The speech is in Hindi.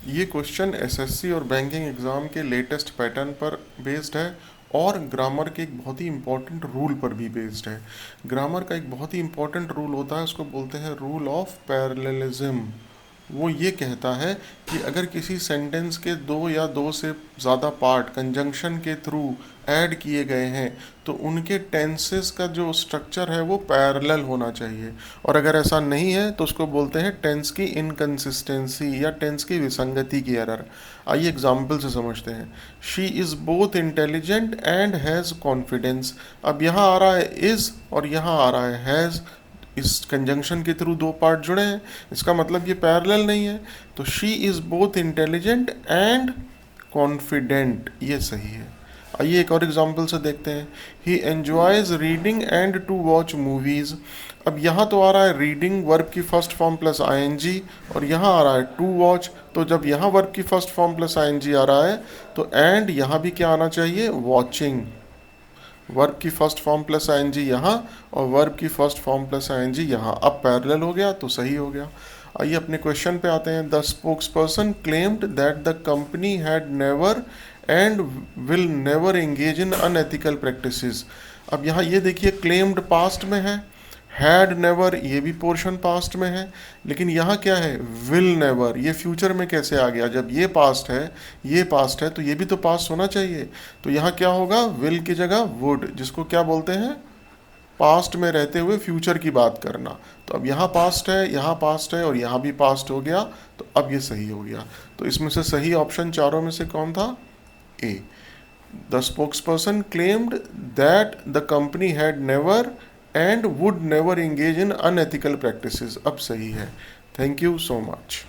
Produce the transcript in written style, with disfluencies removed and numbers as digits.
ये क्वेश्चन एसएससी और बैंकिंग एग्ज़ाम के लेटेस्ट पैटर्न पर बेस्ड है और ग्रामर के एक बहुत ही इम्पोर्टेंट रूल पर भी बेस्ड है। ग्रामर का एक बहुत ही इम्पोर्टेंट रूल होता है, उसको बोलते हैं रूल ऑफ पैरेललिज्म। वो ये कहता है कि अगर किसी सेंटेंस के दो या दो से ज़्यादा पार्ट कंजंक्शन के थ्रू ऐड किए गए हैं तो उनके टेंसेस का जो स्ट्रक्चर है वो पैरेलल होना चाहिए, और अगर ऐसा नहीं है तो उसको बोलते हैं टेंस की इनकंसिस्टेंसी या टेंस की विसंगति की एरर। आइए एग्जाम्पल से समझते हैं। She is both intelligent and has confidence. अब यहाँ आ रहा है इज़ और यहाँ आ रहा है हैज़, इस कंजंक्शन के थ्रू दो पार्ट जुड़े हैं, इसका मतलब ये पैरेलल नहीं है। तो she is both intelligent and confident, ये सही है। आइए एक और एग्जांपल से देखते हैं। He enjoys reading and to watch movies. अब यहाँ तो आ रहा है रीडिंग वर्ब की फर्स्ट फॉर्म प्लस आईएनजी, और यहाँ आ रहा है टू वॉच। तो जब यहाँ वर्ब की फर्स्ट फॉर्म प्लस आईएनजी आ रहा है तो एंड यहाँ भी क्या आना चाहिए, वॉचिंग। वर्ब की फर्स्ट फॉर्म प्लस आईएनजी यहाँ और वर्ब की फर्स्ट फॉर्म प्लस आईएनजी यहाँ। अब पैरेलल हो गया तो सही हो गया। आइए अपने क्वेश्चन पे आते हैं। The spokesperson claimed that the company had never and will never engage in unethical practices. अब यहाँ ये देखिए क्लेम्ड पास्ट में है, हैड नेवर ये भी पोर्शन पास्ट में है, लेकिन यहाँ क्या है, विल नेवर, ये फ्यूचर में कैसे आ गया? जब ये पास्ट है, ये पास्ट है, तो ये भी तो पास्ट होना चाहिए। तो यहाँ क्या होगा, विल की जगह वुड, जिसको क्या बोलते हैं, पास्ट में रहते हुए फ्यूचर की बात करना। तो अब यहाँ पास्ट है, यहाँ पास्ट है और यहाँ भी पास्ट हो गया, तो अब ये सही हो गया। तो इसमें से सही ऑप्शन चारों में से कौन था, A. The spokesperson claimed that the company had never and would never engage in unethical practices, अब सही है। Thank you so much.